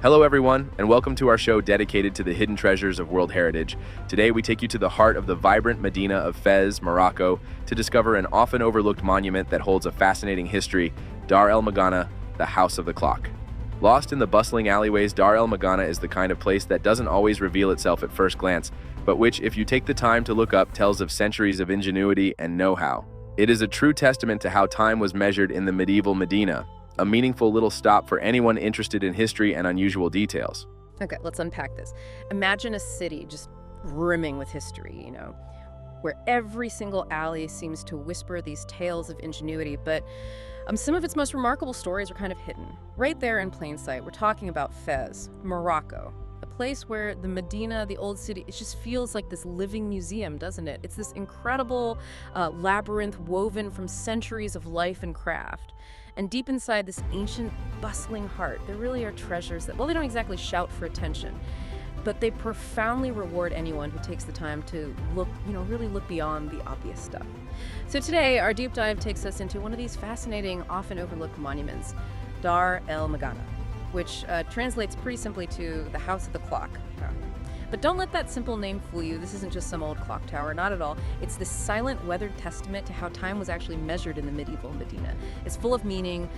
Hello everyone, and welcome to our show dedicated to the hidden treasures of World Heritage. Today we take you to the heart of the vibrant Medina of Fez, Morocco, to discover an often overlooked monument that holds a fascinating history, Dar El Magana, the House of the Clock. Lost in the bustling alleyways, Dar El Magana is the kind of place that doesn't always reveal itself at first glance, but which, if you take the time to look up, tells of centuries of ingenuity and know-how. It is a true testament to how time was measured in the medieval Medina, a meaningful little stop for anyone interested in history and unusual details. Okay, let's unpack this. Imagine a city just brimming with history, where every single alley seems to whisper these tales of ingenuity, but some of its most remarkable stories are kind of hidden. Right there in plain sight, we're talking about Fez, Morocco, a place where the Medina, the old city, it just feels like this living museum, doesn't it? It's this incredible labyrinth woven from centuries of life and craft. And deep inside this ancient, bustling heart, there really are treasures that, well, they don't exactly shout for attention, but they profoundly reward anyone who takes the time to look, really look beyond the obvious stuff. So today, our deep dive takes us into one of these fascinating, often overlooked monuments, Dar El Magana, which translates pretty simply to the House of the Clock. But don't let that simple name fool you. This isn't just some old clock tower, not at all. It's this silent, weathered testament to how time was actually measured in the medieval Medina. It's full of meaning,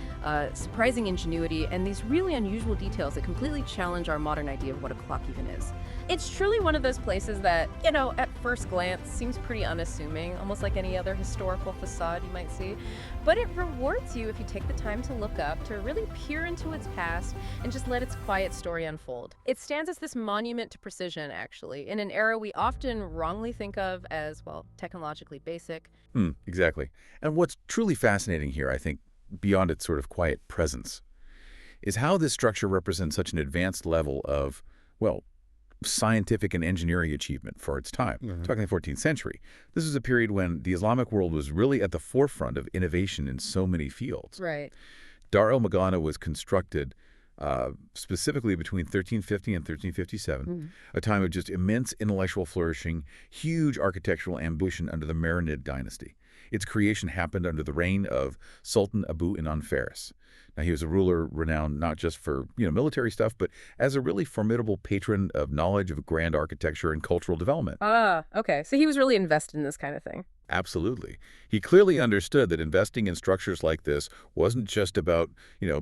surprising ingenuity, and these really unusual details that completely challenge our modern idea of what a clock even is. It's truly one of those places that, at first glance seems pretty unassuming, almost like any other historical facade you might see. But it rewards you if you take the time to look up, to really peer into its past, and just let its quiet story unfold. It stands as this monument to precision, actually, in an era we often wrongly think of as, well, technologically basic. Exactly. And what's truly fascinating here, I think, beyond its sort of quiet presence, is how this structure represents such an advanced level of, well, scientific and engineering achievement for its time. Talking the 14th century. This is a period when the Islamic world was really at the forefront of innovation in so many fields. Right. Dar El Magana was constructed specifically between 1350 and 1357, a time of just immense intellectual flourishing, huge architectural ambition under the Marinid dynasty. Its creation happened under the reign of Sultan Abu Inan Faris. Now, he was a ruler renowned not just for military stuff, but as a really formidable patron of knowledge of grand architecture and cultural development. Okay. So he was really invested in this kind of thing. Absolutely. He clearly understood that investing in structures like this wasn't just about,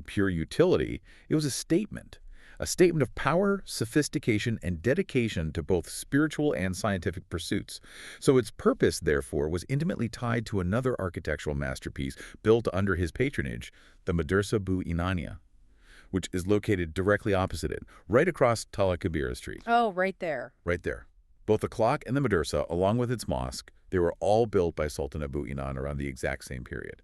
pure utility. It was a statement of power, sophistication, and dedication to both spiritual and scientific pursuits. So its purpose, therefore, was intimately tied to another architectural masterpiece built under his patronage, the Madrasa Bu Inania, which is located directly opposite it, right across Tala Kabira Street. Oh, right there. Right there. Both the clock and the madrasa, along with its mosque, they were all built by Sultan Abu Inan around the exact same period,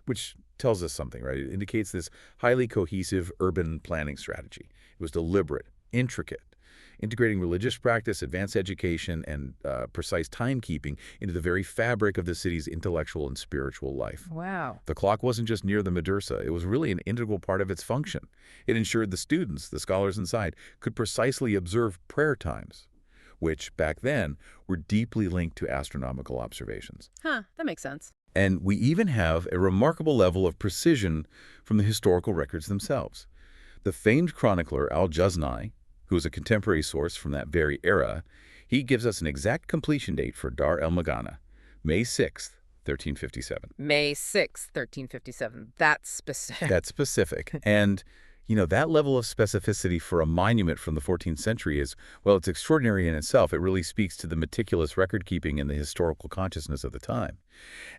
which tells us something, right? It indicates this highly cohesive urban planning strategy. It was deliberate, intricate, integrating religious practice, advanced education, and precise timekeeping into the very fabric of the city's intellectual and spiritual life. Wow. The clock wasn't just near the madrasa. It was really an integral part of its function. It ensured the students, the scholars inside, could precisely observe prayer times, which, back then, were deeply linked to astronomical observations. That makes sense. And we even have a remarkable level of precision from the historical records themselves. The famed chronicler Al-Jaznai, who is a contemporary source from that very era, he gives us an exact completion date for Dar El Magana, May 6th, 1357. May 6th, 1357. That's specific. That's specific. And That level of specificity for a monument from the 14th century is, well, it's extraordinary in itself. It really speaks to the meticulous record-keeping in the historical consciousness of the time.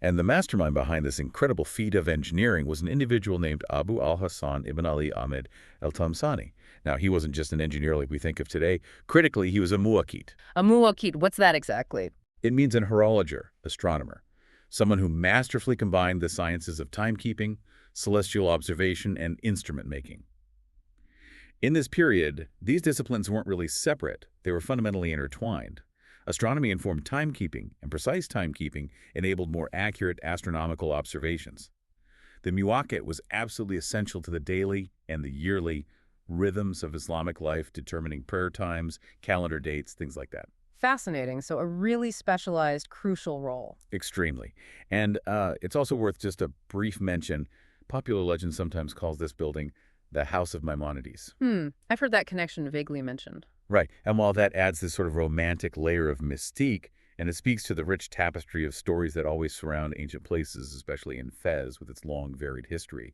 And the mastermind behind this incredible feat of engineering was an individual named Abu al-Hasan ibn Ali Ahmed al-Tamsani. Now, he wasn't just an engineer like we think of today. Critically, he was a muwaqit. A muwaqit, what's that exactly? It means an horologer, astronomer, someone who masterfully combined the sciences of timekeeping, celestial observation, and instrument making. In this period, these disciplines weren't really separate. They were fundamentally intertwined. Astronomy informed timekeeping, and precise timekeeping enabled more accurate astronomical observations. The muwaqit was absolutely essential to the daily and the yearly rhythms of Islamic life, determining prayer times, calendar dates, things like that. Fascinating. So a really specialized, crucial role. Extremely. And it's also worth just a brief mention. Popular legend sometimes calls this building the House of Maimonides. I've heard that connection vaguely mentioned. Right. And while that adds this sort of romantic layer of mystique, and it speaks to the rich tapestry of stories that always surround ancient places, especially in Fez with its long, varied history,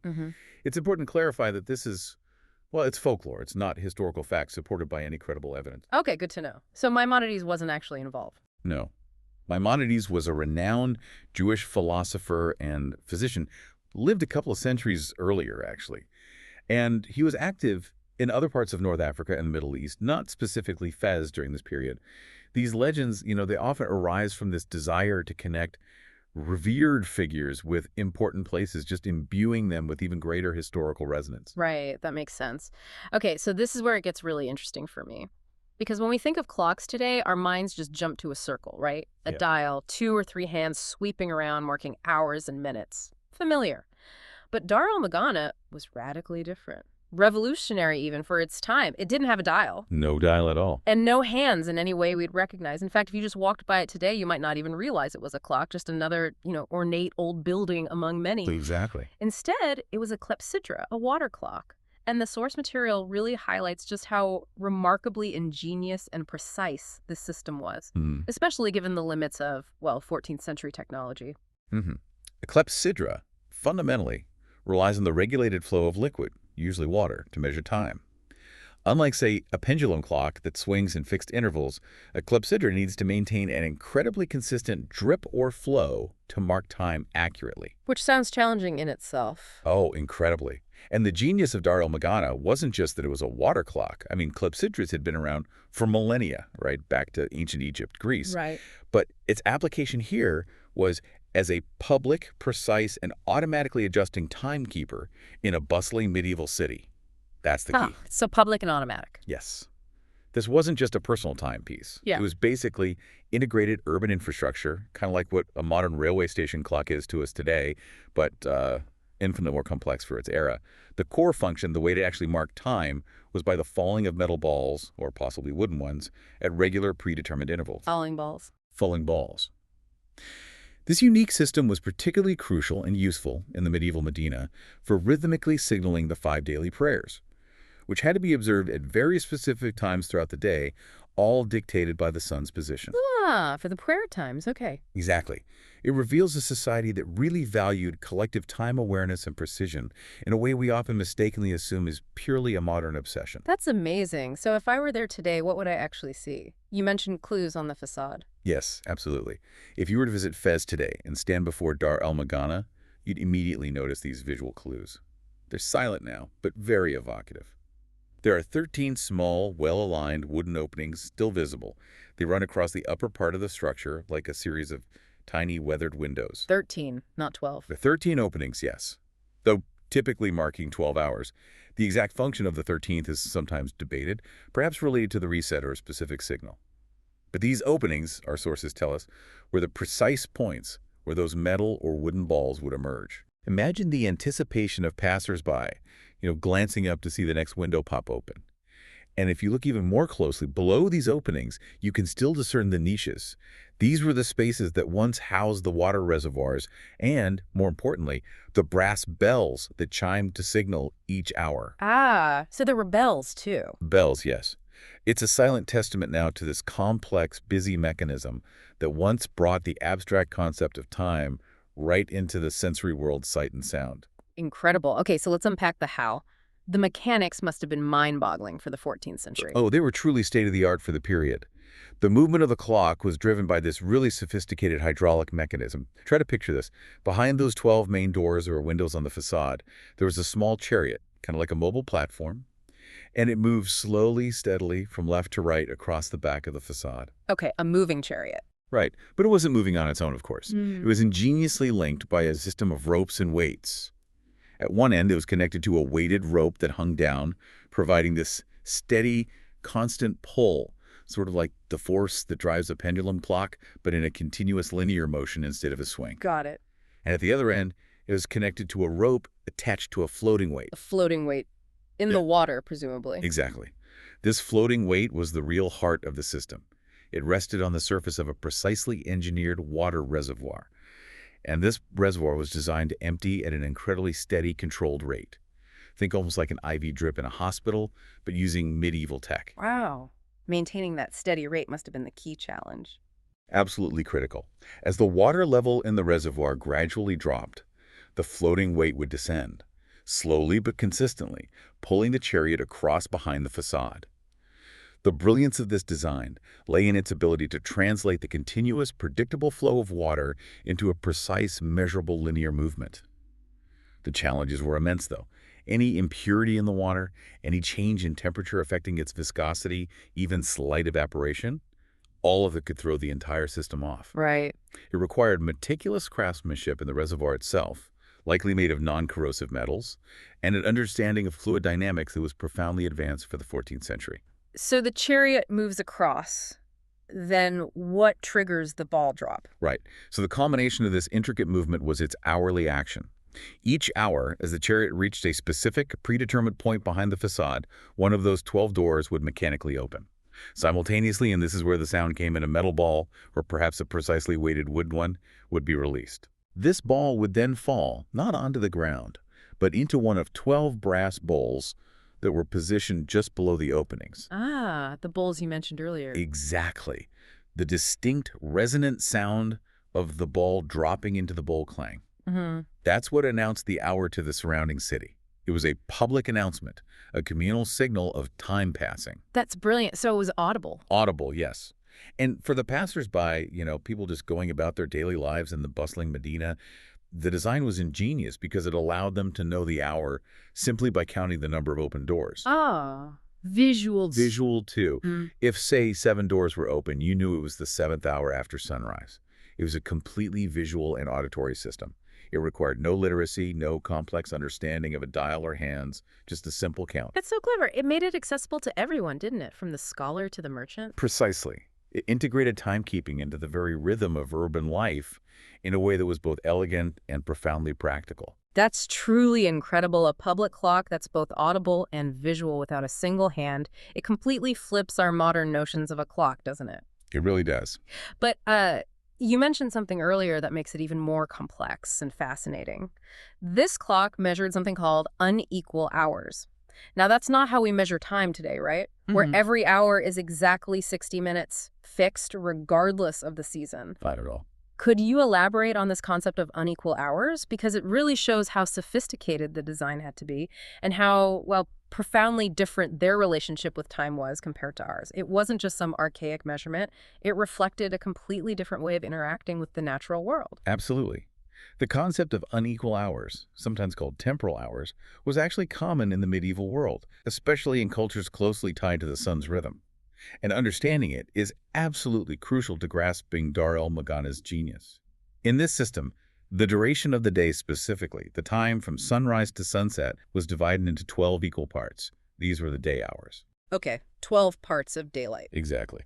it's important to clarify that this is, well, it's folklore. It's not historical facts supported by any credible evidence. Okay, good to know. So Maimonides wasn't actually involved. No. Maimonides was a renowned Jewish philosopher and physician, lived a couple of centuries earlier, actually. And he was active in other parts of North Africa and the Middle East, not specifically Fez during this period. These legends, they often arise from this desire to connect revered figures with important places, just imbuing them with even greater historical resonance. Right, that makes sense. Okay, so this is where it gets really interesting for me. Because when we think of clocks today, our minds just jump to a circle, right? A dial, 2 or 3 hands sweeping around, marking hours and minutes. Familiar. But Dar Al Magana was radically different. Revolutionary even for its time. It didn't have a dial. No dial at all. And no hands in any way we'd recognize. In fact, if you just walked by it today, you might not even realize it was a clock, just another, ornate old building among many. Exactly. Instead, it was a clepsydra, a water clock. And the source material really highlights just how remarkably ingenious and precise this system was, especially given the limits of, 14th century technology. A clepsydra, fundamentally, relies on the regulated flow of liquid, usually water, to measure time. Unlike, say, a pendulum clock that swings in fixed intervals, a clepsydra needs to maintain an incredibly consistent drip or flow to mark time accurately. Which sounds challenging in itself. Oh, incredibly. And the genius of Dar El Magana wasn't just that it was a water clock. I mean, clepsydras had been around for millennia, right, back to ancient Egypt, Greece. Right. But its application here was as a public, precise, and automatically adjusting timekeeper in a bustling medieval city. That's the key. So public and automatic. Yes. This wasn't just a personal timepiece. Yeah. It was basically integrated urban infrastructure, kind of like what a modern railway station clock is to us today, but infinitely more complex for its era. The core function, the way to actually mark time, was by the falling of metal balls, or possibly wooden ones, at regular predetermined intervals. Falling balls. Falling balls. This unique system was particularly crucial and useful in the medieval Medina for rhythmically signaling the 5 daily prayers, which had to be observed at very specific times throughout the day, all dictated by the sun's position. For the prayer times, okay. Exactly. It reveals a society that really valued collective time awareness and precision in a way we often mistakenly assume is purely a modern obsession. That's amazing. So if I were there today, what would I actually see? You mentioned clues on the facade. Yes, absolutely. If you were to visit Fez today and stand before Dar El Magana, you'd immediately notice these visual clues. They're silent now, but very evocative. There are 13 small, well-aligned wooden openings still visible. They run across the upper part of the structure like a series of tiny weathered windows. 13, not 12. The 13 openings, yes, though typically marking 12 hours. The exact function of the 13th is sometimes debated, perhaps related to the reset or a specific signal. But these openings, our sources tell us, were the precise points where those metal or wooden balls would emerge. Imagine the anticipation of passers-by, glancing up to see the next window pop open. And if you look even more closely, below these openings, you can still discern the niches. These were the spaces that once housed the water reservoirs and, more importantly, the brass bells that chimed to signal each hour. So there were bells, too. Bells, yes. It's a silent testament now to this complex, busy mechanism that once brought the abstract concept of time right into the sensory world, sight and sound. Incredible. Okay, so let's unpack the how. The mechanics must have been mind-boggling for the 14th century. Oh, they were truly state-of-the-art for the period. The movement of the clock was driven by this really sophisticated hydraulic mechanism. Try to picture this. Behind those 12 main doors or windows on the facade, there was a small chariot, kind of like a mobile platform, and it moved slowly, steadily from left to right across the back of the facade. Okay, a moving chariot. Right, but it wasn't moving on its own, of course. Mm. It was ingeniously linked by a system of ropes and weights. At one end, it was connected to a weighted rope that hung down, providing this steady, constant pull, sort of like the force that drives a pendulum clock, but in a continuous linear motion instead of a swing. Got it. And at the other end, it was connected to a rope attached to a floating weight. A floating weight in the water, presumably. Exactly. This floating weight was the real heart of the system. It rested on the surface of a precisely engineered water reservoir. And this reservoir was designed to empty at an incredibly steady, controlled rate. Think almost like an IV drip in a hospital, but using medieval tech. Wow. Maintaining that steady rate must have been the key challenge. Absolutely critical. As the water level in the reservoir gradually dropped, the floating weight would descend, slowly but consistently, pulling the chariot across behind the facade. The brilliance of this design lay in its ability to translate the continuous, predictable flow of water into a precise, measurable linear movement. The challenges were immense, though. Any impurity in the water, any change in temperature affecting its viscosity, even slight evaporation, all of it could throw the entire system off. Right. It required meticulous craftsmanship in the reservoir itself, likely made of non-corrosive metals, and an understanding of fluid dynamics that was profoundly advanced for the 14th century. So the chariot moves across. Then what triggers the ball drop? Right. So the culmination of this intricate movement was its hourly action. Each hour, as the chariot reached a specific, predetermined point behind the facade, one of those 12 doors would mechanically open. Simultaneously, and this is where the sound came in, a metal ball, or perhaps a precisely weighted wood one, would be released. This ball would then fall, not onto the ground, but into one of 12 brass bowls that were positioned just below the openings. Ah, the bowls you mentioned earlier. Exactly. The distinct, resonant sound of the ball dropping into the bowl clang. Mm-hmm. That's what announced the hour to the surrounding city. It was a public announcement, a communal signal of time passing. That's brilliant. So it was audible. Audible, yes. And for the passersby, people just going about their daily lives in the bustling Medina, the design was ingenious because it allowed them to know the hour simply by counting the number of open doors. Ah, visuals. Visual, too. Mm. If, say, 7 doors were open, you knew it was the 7th hour after sunrise. It was a completely visual and auditory system. It required no literacy, no complex understanding of a dial or hands, just a simple count. That's so clever. It made it accessible to everyone, didn't it? From the scholar to the merchant. Precisely. It integrated timekeeping into the very rhythm of urban life in a way that was both elegant and profoundly practical. That's truly incredible. A public clock that's both audible and visual without a single hand. It completely flips our modern notions of a clock, doesn't it? It really does. But you mentioned something earlier that makes it even more complex and fascinating. This clock measured something called unequal hours. Now, that's not how we measure time today, right? Mm-hmm. Where every hour is exactly 60 minutes, fixed regardless of the season. Not at all. Could you elaborate on this concept of unequal hours? Because it really shows how sophisticated the design had to be and how, well, profoundly different their relationship with time was compared to ours. It wasn't just some archaic measurement. It reflected a completely different way of interacting with the natural world. Absolutely. The concept of unequal hours, sometimes called temporal hours, was actually common in the medieval world, especially in cultures closely tied to the sun's rhythm. And understanding it is absolutely crucial to grasping Dar El Magana's genius. In this system, the duration of the day specifically, the time from sunrise to sunset, was divided into 12 equal parts. These were the day hours. Okay, 12 parts of daylight. Exactly.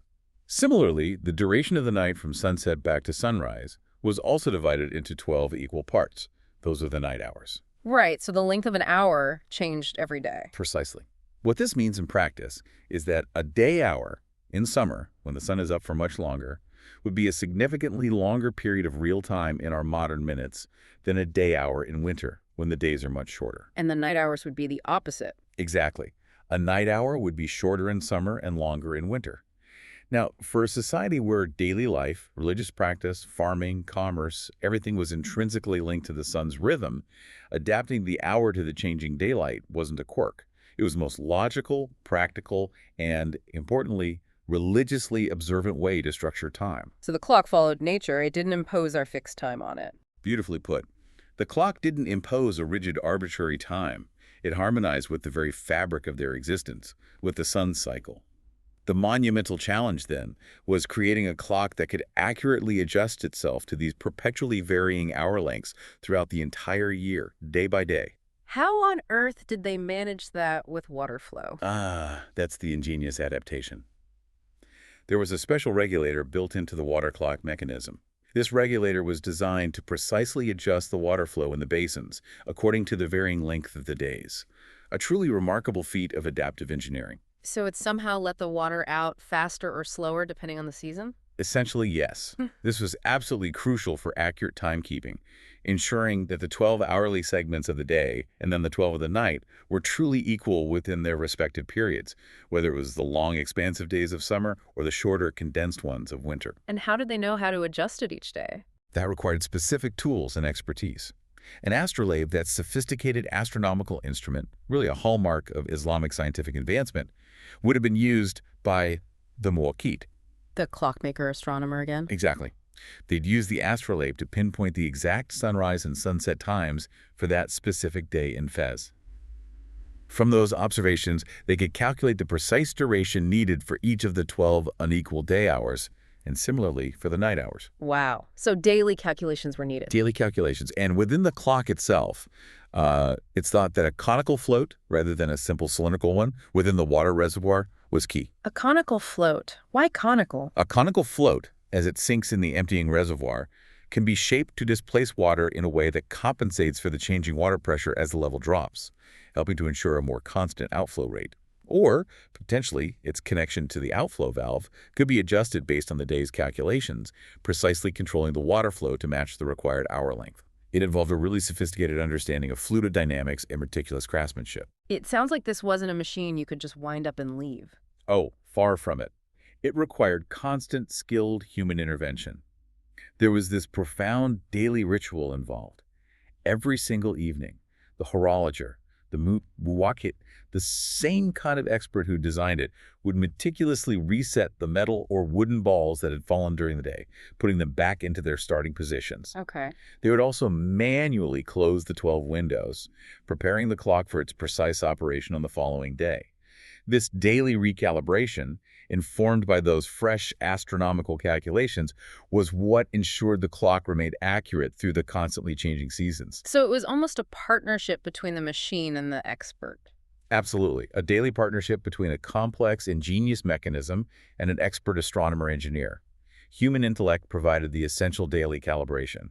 Similarly, the duration of the night from sunset back to sunrise was also divided into 12 equal parts. Those are the night hours. Right, so the length of an hour changed every day. Precisely. What this means in practice is that a day hour in summer, when the sun is up for much longer, would be a significantly longer period of real time in our modern minutes than a day hour in winter, when the days are much shorter. And the night hours would be the opposite. Exactly. A night hour would be shorter in summer and longer in winter. Now, for a society where daily life, religious practice, farming, commerce, everything was intrinsically linked to the sun's rhythm, adapting the hour to the changing daylight wasn't a quirk. It was the most logical, practical, and, importantly, religiously observant way to structure time. So the clock followed nature. It didn't impose our fixed time on it. Beautifully put. The clock didn't impose a rigid, arbitrary time. It harmonized with the very fabric of their existence, with the sun's cycle. The monumental challenge, then, was creating a clock that could accurately adjust itself to these perpetually varying hour lengths throughout the entire year, day by day. How on earth did they manage that with water flow? That's the ingenious adaptation. There was a special regulator built into the water clock mechanism. This regulator was designed to precisely adjust the water flow in the basins according to the varying length of the days. A truly remarkable feat of adaptive engineering. So it somehow let the water out faster or slower depending on the season? Essentially, yes. This was absolutely crucial for accurate timekeeping, ensuring that the 12 hourly segments of the day and then the 12 of the night were truly equal within their respective periods, whether it was the long, expansive days of summer or the shorter, condensed ones of winter. And how did they know how to adjust it each day? That required specific tools and expertise. An astrolabe, that sophisticated astronomical instrument, really a hallmark of Islamic scientific advancement, would have been used by the muwakkit. The clockmaker astronomer again? Exactly. They'd use the astrolabe to pinpoint the exact sunrise and sunset times for that specific day in Fez. From those observations, they could calculate the precise duration needed for each of the 12 unequal day hours, and similarly for the night hours. Wow. So daily calculations were needed. Daily calculations. And within the clock itself, it's thought that a conical float, rather than a simple cylindrical one, within the water reservoir was key. A conical float. Why conical? A conical float, as it sinks in the emptying reservoir, can be shaped to displace water in a way that compensates for the changing water pressure as the level drops, helping to ensure a more constant outflow rate. Or, potentially, its connection to the outflow valve could be adjusted based on the day's calculations, precisely controlling the water flow to match the required hour length. It involved a really sophisticated understanding of fluid dynamics and meticulous craftsmanship. It sounds like this wasn't a machine you could just wind up and leave. Oh, far from it. It required constant, skilled human intervention. There was this profound daily ritual involved. Every single evening, the horologer, the muwakkit, the same kind of expert who designed it, would meticulously reset the metal or wooden balls that had fallen during the day, putting them back into their starting positions. Okay. They would also manually close the 12 windows, preparing the clock for its precise operation on the following day. This daily recalibration, informed by those fresh astronomical calculations, was what ensured the clock remained accurate through the constantly changing seasons. So it was almost a partnership between the machine and the expert. Absolutely. A daily partnership between a complex, ingenious mechanism and an expert astronomer-engineer. Human intellect provided the essential daily calibration.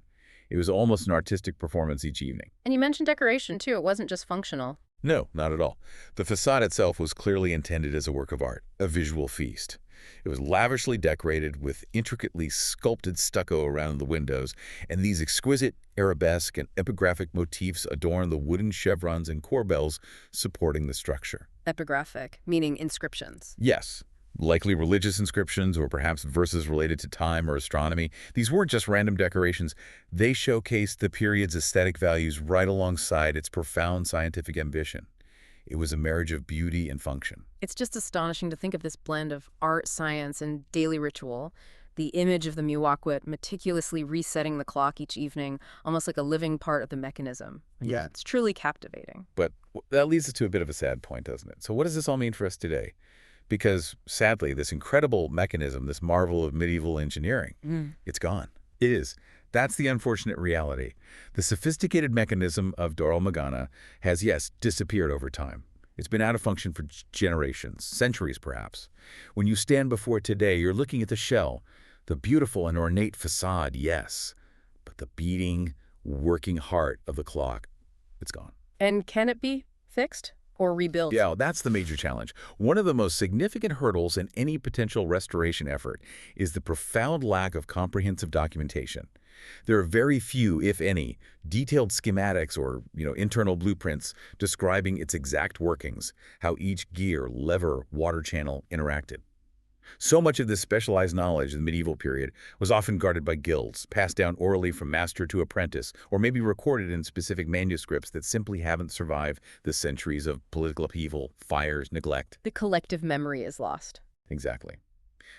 It was almost an artistic performance each evening. And you mentioned decoration, too. It wasn't just functional. No, not at all. The facade itself was clearly intended as a work of art, a visual feast. It was lavishly decorated with intricately sculpted stucco around the windows, and these exquisite arabesque and epigraphic motifs adorned the wooden chevrons and corbels supporting the structure. Epigraphic, meaning inscriptions. Yes, likely religious inscriptions or perhaps verses related to time or astronomy. These weren't just random decorations. They showcased the period's aesthetic values right alongside its profound scientific ambition. It was a marriage of beauty and function. It's just astonishing to think of this blend of art, science, and daily ritual. The image of the muwakkit meticulously resetting the clock each evening, almost like a living part of the mechanism. Yeah. It's truly captivating. But that leads us to a bit of a sad point, doesn't it? So what does this all mean for us today? Because, sadly, this incredible mechanism, this marvel of medieval engineering, it's gone. It is. That's the unfortunate reality. The sophisticated mechanism of Dar El Magana has, yes, disappeared over time. It's been out of function for generations, centuries perhaps. When you stand before it today, you're looking at the shell, the beautiful and ornate facade, yes, but the beating, working heart of the clock, it's gone. And can it be fixed or rebuilt? Yeah, that's the major challenge. One of the most significant hurdles in any potential restoration effort is the profound lack of comprehensive documentation. There are very few, if any, detailed schematics or internal blueprints describing its exact workings, how each gear, lever, water channel interacted. So much of this specialized knowledge in the medieval period was often guarded by guilds, passed down orally from master to apprentice, or maybe recorded in specific manuscripts that simply haven't survived the centuries of political upheaval, fires, neglect. The collective memory is lost. Exactly.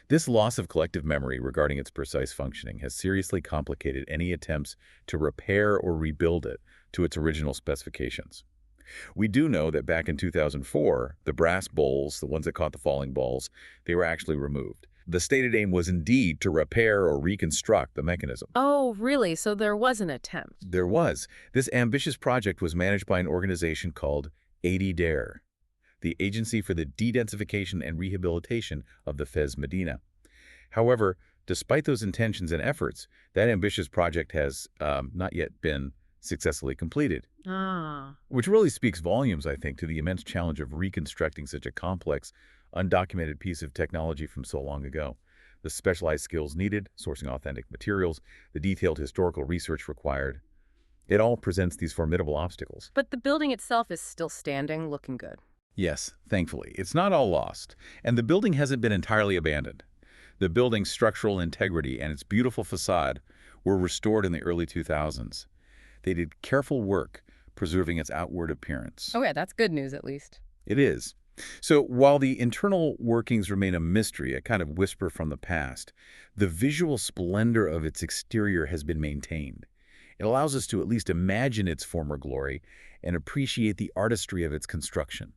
This loss of collective memory regarding its precise functioning has seriously complicated any attempts to repair or rebuild it to its original specifications. We do know that back in 2004, the brass bowls, the ones that caught the falling balls, they were actually removed. The stated aim was indeed to repair or reconstruct the mechanism. Oh, really? So there was an attempt. There was. This ambitious project was managed by an organization called Dar, the Agency for the De-Densification and Rehabilitation of the Fez-Medina. However, despite those intentions and efforts, that ambitious project has not yet been successfully completed. Which really speaks volumes, I think, to the immense challenge of reconstructing such a complex, undocumented piece of technology from so long ago. The specialized skills needed, sourcing authentic materials, the detailed historical research required. It all presents these formidable obstacles. But the building itself is still standing, looking good. Yes, thankfully. It's not all lost, and the building hasn't been entirely abandoned. The building's structural integrity and its beautiful facade were restored in the early 2000s. They did careful work preserving its outward appearance. Oh yeah, that's good news at least. It is. So while the internal workings remain a mystery, a kind of whisper from the past, the visual splendor of its exterior has been maintained. It allows us to at least imagine its former glory and appreciate the artistry of its construction.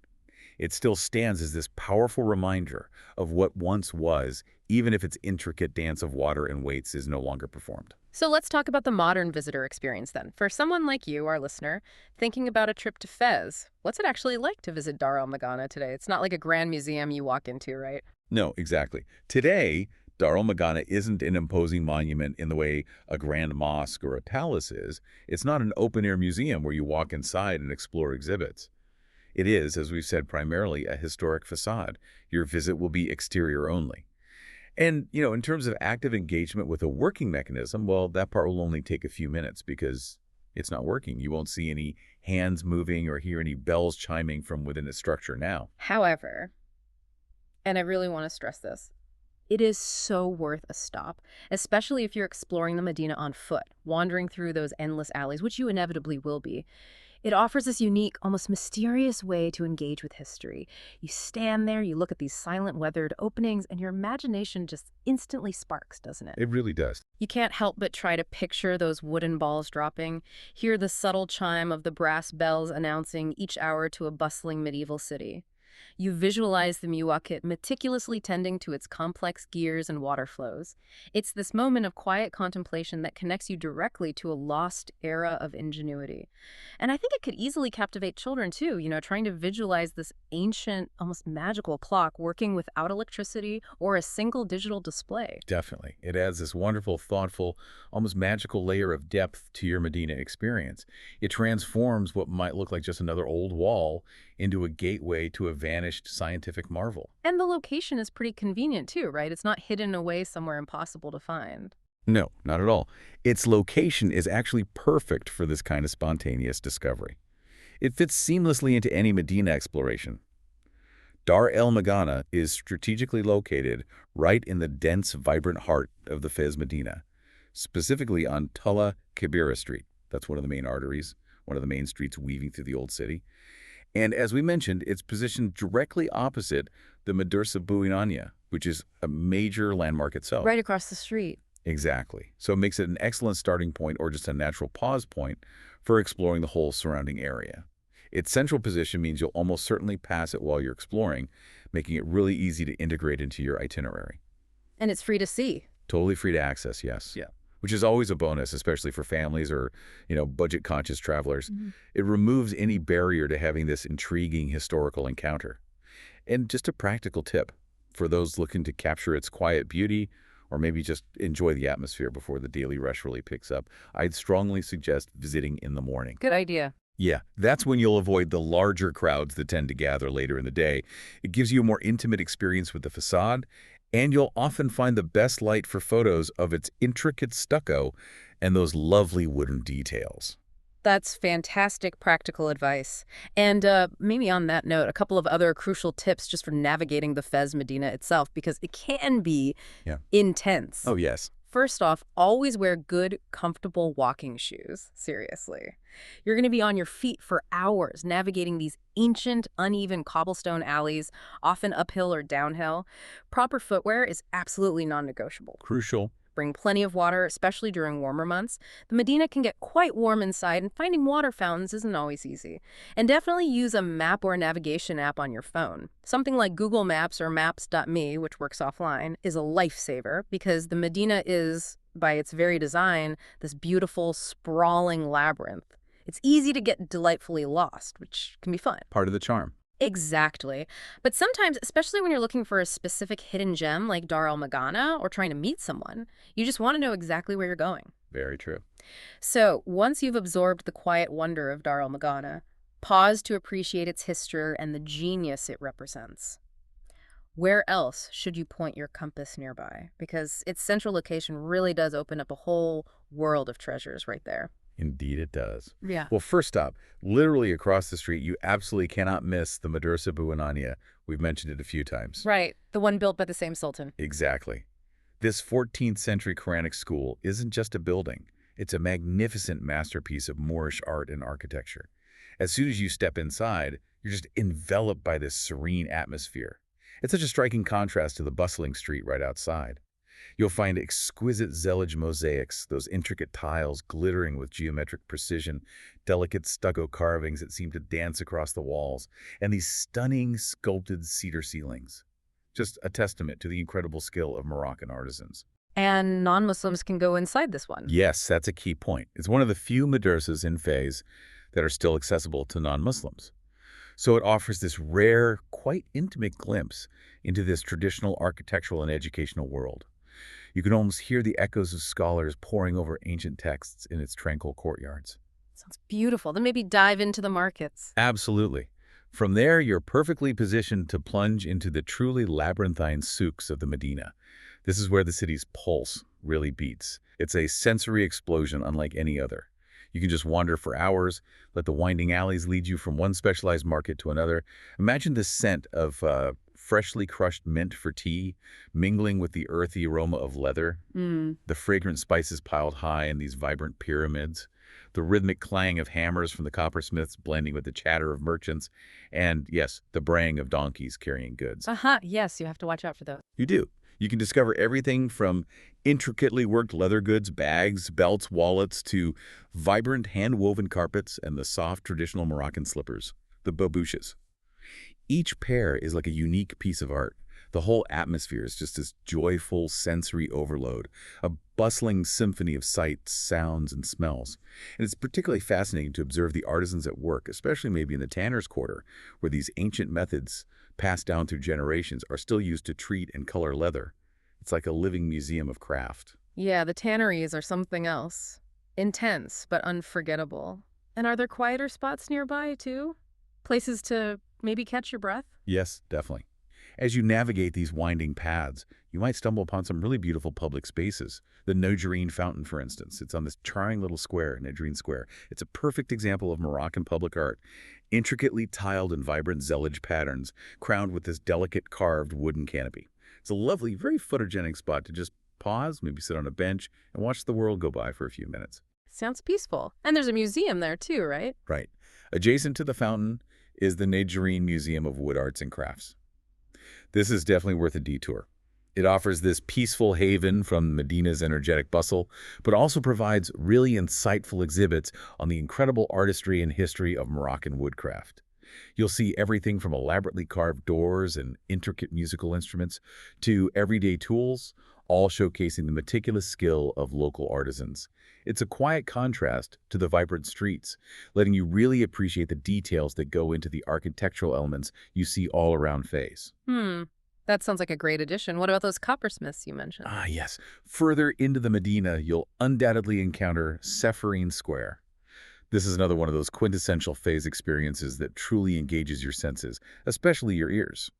It still stands as this powerful reminder of what once was, even if its intricate dance of water and weights is no longer performed. So let's talk about the modern visitor experience then. For someone like you, our listener, thinking about a trip to Fez, what's it actually like to visit Dar El Magana today? It's not like a grand museum you walk into, right? No, exactly. Today, Dar El Magana isn't an imposing monument in the way a grand mosque or a palace is. It's not an open-air museum where you walk inside and explore exhibits. It is, as we've said, primarily a historic facade. Your visit will be exterior only. And, in terms of active engagement with a working mechanism, well, that part will only take a few minutes because it's not working. You won't see any hands moving or hear any bells chiming from within its structure now. However, and I really want to stress this, it is so worth a stop, especially if you're exploring the Medina on foot, wandering through those endless alleys, which you inevitably will be. It offers this unique, almost mysterious way to engage with history. You stand there, you look at these silent, weathered openings, and your imagination just instantly sparks, doesn't it? It really does. You can't help but try to picture those wooden balls dropping, hear the subtle chime of the brass bells announcing each hour to a bustling medieval city. You visualize the Muwakit meticulously tending to its complex gears and water flows. It's this moment of quiet contemplation that connects you directly to a lost era of ingenuity. And I think it could easily captivate children too, trying to visualize this ancient, almost magical clock working without electricity or a single digital display. Definitely. It adds this wonderful, thoughtful, almost magical layer of depth to your Medina experience. It transforms what might look like just another old wall into a gateway to a vanished scientific marvel. And the location is pretty convenient too, right? It's not hidden away somewhere impossible to find. No, not at all. Its location is actually perfect for this kind of spontaneous discovery. It fits seamlessly into any Medina exploration. Dar El Magana is strategically located right in the dense, vibrant heart of the Fez Medina, specifically on Tulla Kibira Street. That's one of the main arteries, one of the main streets weaving through the old city. And as we mentioned, it's positioned directly opposite the Madrasa Buinanya, which is a major landmark itself. Right across the street. Exactly. So it makes it an excellent starting point or just a natural pause point for exploring the whole surrounding area. Its central position means you'll almost certainly pass it while you're exploring, making it really easy to integrate into your itinerary. And it's free to see. Totally free to access, yes. Yeah. Which is always a bonus, especially for families or, budget-conscious travelers. It removes any barrier to having this intriguing historical encounter. And just a practical tip for those looking to capture its quiet beauty or maybe just enjoy the atmosphere before the daily rush really picks up, I'd strongly suggest visiting in the morning. Good idea. Yeah, that's when you'll avoid the larger crowds that tend to gather later in the day. It gives you a more intimate experience with the facade, and you'll often find the best light for photos of its intricate stucco and those lovely wooden details. That's fantastic practical advice. And maybe on that note, a couple of other crucial tips just for navigating the Fez Medina itself, because it can be Yeah. intense. Oh, yes. First off, always wear good, comfortable walking shoes. Seriously. You're going to be on your feet for hours navigating these ancient, uneven cobblestone alleys, often uphill or downhill. Proper footwear is absolutely non-negotiable. Crucial. Bring plenty of water, especially during warmer months. The Medina can get quite warm inside, and finding water fountains isn't always easy. And definitely use a map or a navigation app on your phone. Something like Google Maps or Maps.me, which works offline, is a lifesaver because the Medina is, by its very design, this beautiful, sprawling labyrinth. It's easy to get delightfully lost, which can be fun. Part of the charm. Exactly. But sometimes, especially when you're looking for a specific hidden gem like Dar El Magana or trying to meet someone, you just want to know exactly where you're going. Very true. So once you've absorbed the quiet wonder of Dar El Magana, pause to appreciate its history and the genius it represents. Where else should you point your compass nearby? Because its central location really does open up a whole world of treasures right there. Indeed it does. Yeah. Well, first up, literally across the street, you absolutely cannot miss the Madrasa Buwanania. We've mentioned it a few times. Right. The one built by the same sultan. Exactly. This 14th century Quranic school isn't just a building. It's a magnificent masterpiece of Moorish art and architecture. As soon as you step inside, you're just enveloped by this serene atmosphere. It's such a striking contrast to the bustling street right outside. You'll find exquisite Zellige mosaics, those intricate tiles glittering with geometric precision, delicate stucco carvings that seem to dance across the walls, and these stunning sculpted cedar ceilings. Just a testament to the incredible skill of Moroccan artisans. And non-Muslims can go inside this one. Yes, that's a key point. It's one of the few madrasas in Fez that are still accessible to non-Muslims. So it offers this rare, quite intimate glimpse into this traditional architectural and educational world. You can almost hear the echoes of scholars poring over ancient texts in its tranquil courtyards. Sounds beautiful. Then maybe dive into the markets. Absolutely. From there, you're perfectly positioned to plunge into the truly labyrinthine souks of the Medina. This is where the city's pulse really beats. It's a sensory explosion unlike any other. You can just wander for hours, let the winding alleys lead you from one specialized market to another. Imagine the scent of freshly crushed mint for tea, mingling with the earthy aroma of leather, the fragrant spices piled high in these vibrant pyramids, the rhythmic clang of hammers from the coppersmiths blending with the chatter of merchants, and, yes, the braying of donkeys carrying goods. Yes, you have to watch out for those. You do. You can discover everything from intricately worked leather goods, bags, belts, wallets, to vibrant hand-woven carpets and the soft traditional Moroccan slippers, the babouches. Each pair is like a unique piece of art. The whole atmosphere is just this joyful sensory overload, a bustling symphony of sights, sounds, and smells. And it's particularly fascinating to observe the artisans at work, especially maybe in the tanner's quarter, where these ancient methods passed down through generations are still used to treat and color leather. It's like a living museum of craft. Yeah, the tanneries are something else. Intense, but unforgettable. And are there quieter spots nearby, too? Places to maybe catch your breath? Yes, definitely. As you navigate these winding paths, you might stumble upon some really beautiful public spaces. The Nojarine Fountain, for instance. It's on this charming little square, Nojarine Square. It's a perfect example of Moroccan public art, intricately tiled in vibrant Zellige patterns, crowned with this delicate carved wooden canopy. It's a lovely, very photogenic spot to just pause, maybe sit on a bench, and watch the world go by for a few minutes. Sounds peaceful. And there's a museum there, too, right? Right. Adjacent to the fountain is the Nojarine Museum of Wood Arts and Crafts. This is definitely worth a detour. It offers this peaceful haven from Medina's energetic bustle, but also provides really insightful exhibits on the incredible artistry and history of Moroccan woodcraft. You'll see everything from elaborately carved doors and intricate musical instruments to everyday tools, all showcasing the meticulous skill of local artisans. It's a quiet contrast to the vibrant streets, letting you really appreciate the details that go into the architectural elements you see all around Fez. That sounds like a great addition. What about those coppersmiths you mentioned? Ah, yes. Further into the Medina, you'll undoubtedly encounter Sepharine Square. This is another one of those quintessential Fez experiences that truly engages your senses, especially your ears.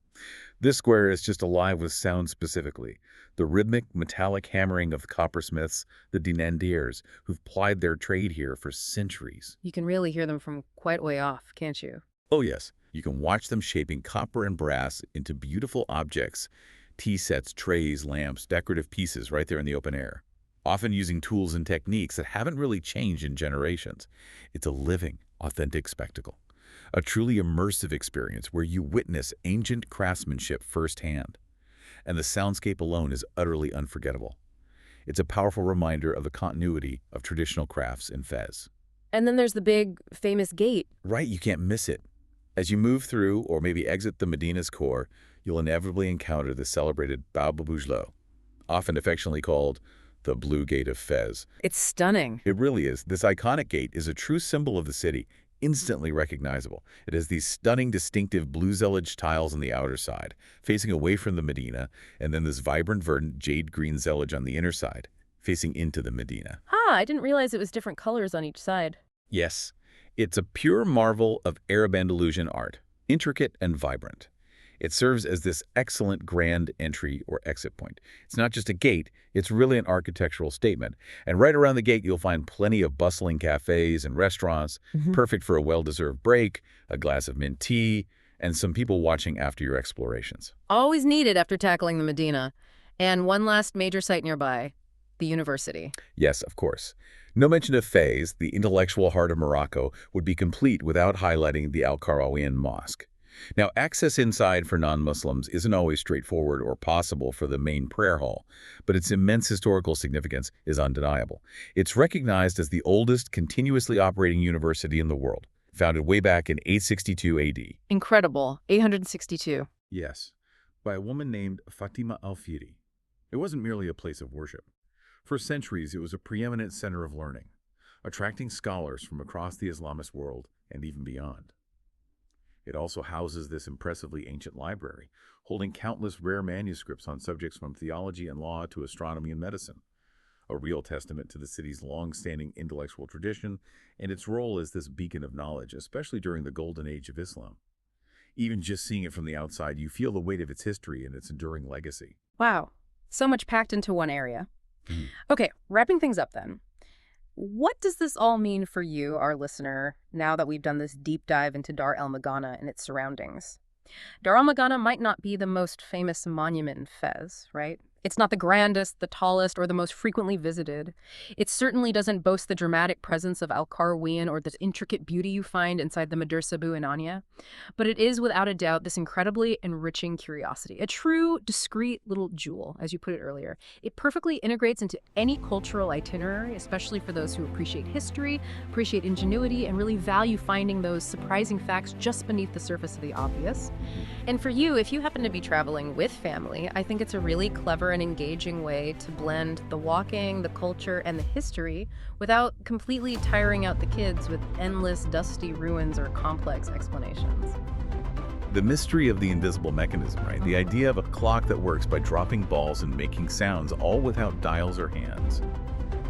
This square is just alive with sound specifically. The rhythmic, metallic hammering of the coppersmiths, the dinandiers, who've plied their trade here for centuries. You can really hear them from quite way off, can't you? Oh yes, you can watch them shaping copper and brass into beautiful objects, tea sets, trays, lamps, decorative pieces right there in the open air, often using tools and techniques that haven't really changed in generations. It's a living, authentic spectacle, a truly immersive experience where you witness ancient craftsmanship firsthand. And the soundscape alone is utterly unforgettable. It's a powerful reminder of the continuity of traditional crafts in Fez. And then there's the big, famous gate. Right, you can't miss it. As you move through or maybe exit the Medina's core, you'll inevitably encounter the celebrated Bab el-Bujlo, often affectionately called the Blue Gate of Fez. It's stunning. It really is. This iconic gate is a true symbol of the city, instantly recognizable. It has these stunning, distinctive blue zellage tiles on the outer side, facing away from the Medina, and then this vibrant, verdant jade green zellage on the inner side, facing into the Medina. I didn't realize it was different colors on each side. Yes, it's a pure marvel of Arab Andalusian art, intricate and vibrant. It serves as this excellent grand entry or exit point. It's not just a gate, it's really an architectural statement. And right around the gate, you'll find plenty of bustling cafes and restaurants, perfect for a well-deserved break, a glass of mint tea, and some people watching after your explorations. Always needed after tackling the Medina. And one last major site nearby, the university. Yes, of course. No mention of Fez, the intellectual heart of Morocco, would be complete without highlighting the Al-Qarawiyyin Mosque. Now, access inside for non-Muslims isn't always straightforward or possible for the main prayer hall, but its immense historical significance is undeniable. It's recognized as the oldest continuously operating university in the world, founded way back in 862 AD. Incredible. 862. Yes, by a woman named Fatima al-Firi. It wasn't merely a place of worship. For centuries, it was a preeminent center of learning, attracting scholars from across the Islamist world and even beyond. It also houses this impressively ancient library, holding countless rare manuscripts on subjects from theology and law to astronomy and medicine, a real testament to the city's long-standing intellectual tradition and its role as this beacon of knowledge, especially during the golden age of Islam. Even just seeing it from the outside, you feel the weight of its history and its enduring legacy. Wow. So much packed into one area. Okay, wrapping things up then. What does this all mean for you, our listener, now that we've done this deep dive into Dar El Magana and its surroundings? Dar Al Magana might not be the most famous monument in Fez, right? It's not the grandest, the tallest, or the most frequently visited. It certainly doesn't boast the dramatic presence of Al-Qarawiyyin or the intricate beauty you find inside the Madrasa Bu Inania. But it is, without a doubt, this incredibly enriching curiosity. A true, discreet little jewel, as you put it earlier. It perfectly integrates into any cultural itinerary, especially for those who appreciate history, appreciate ingenuity, and really value finding those surprising facts just beneath the surface of the obvious. And for you, if you happen to be traveling with family, I think it's a really clever and engaging way to blend the walking, the culture, and the history without completely tiring out the kids with endless dusty ruins or complex explanations. The mystery of the invisible mechanism, right? The idea of a clock that works by dropping balls and making sounds, all without dials or hands.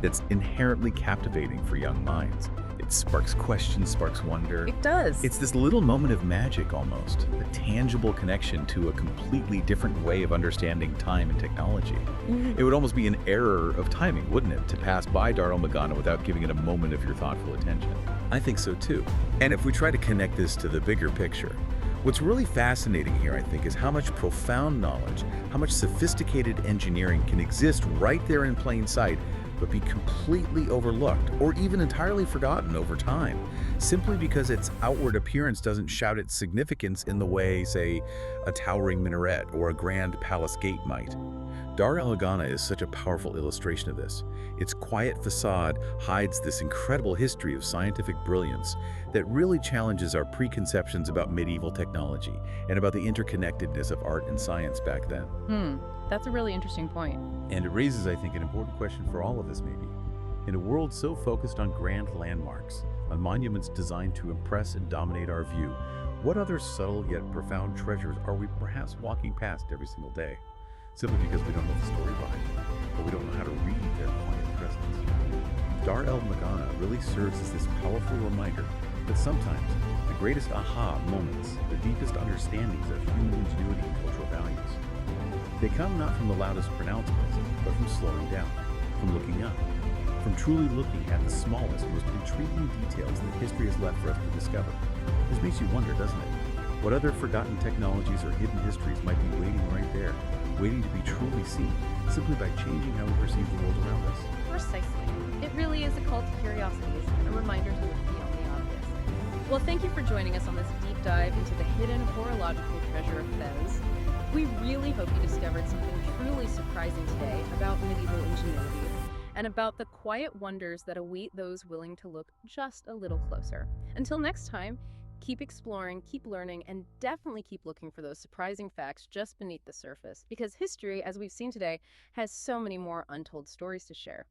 It's inherently captivating for young minds. It sparks questions, sparks wonder. It does. It's this little moment of magic almost, a tangible connection to a completely different way of understanding time and technology. It would almost be an error of timing, wouldn't it, to pass by Dar El Magana without giving it a moment of your thoughtful attention? I think so too. And if we try to connect this to the bigger picture, what's really fascinating here, I think, is how much profound knowledge, how much sophisticated engineering can exist right there in plain sight, but be completely overlooked or even entirely forgotten over time, simply because its outward appearance doesn't shout its significance in the way, say, a towering minaret or a grand palace gate might. Dar El Magana is such a powerful illustration of this. Its quiet facade hides this incredible history of scientific brilliance that really challenges our preconceptions about medieval technology and about the interconnectedness of art and science back then. That's a really interesting point. And it raises, I think, an important question for all of us maybe. In a world so focused on grand landmarks, on monuments designed to impress and dominate our view, what other subtle yet profound treasures are we perhaps walking past every single day? Simply because we don't know the story behind them, or we don't know how to read their quiet presence. Dar El Magana really serves as this powerful reminder that sometimes the greatest aha moments, the deepest understandings of human ingenuity and cultural values. They come not from the loudest pronouncements, but from slowing down, from looking up, from truly looking at the smallest, most intriguing details that history has left for us to discover. This makes you wonder, doesn't it? What other forgotten technologies or hidden histories might be waiting right there, waiting to be truly seen, simply by changing how we perceive the world around us? Precisely. It really is a call to curiosities, a reminder to look beyond the obvious. Well, thank you for joining us on this deep dive into the hidden horological treasure of Fez. We really hope you discovered something truly surprising today about medieval ingenuity and about the quiet wonders that await those willing to look just a little closer. Until next time, keep exploring, keep learning, and definitely keep looking for those surprising facts just beneath the surface, because history, as we've seen today, has so many more untold stories to share.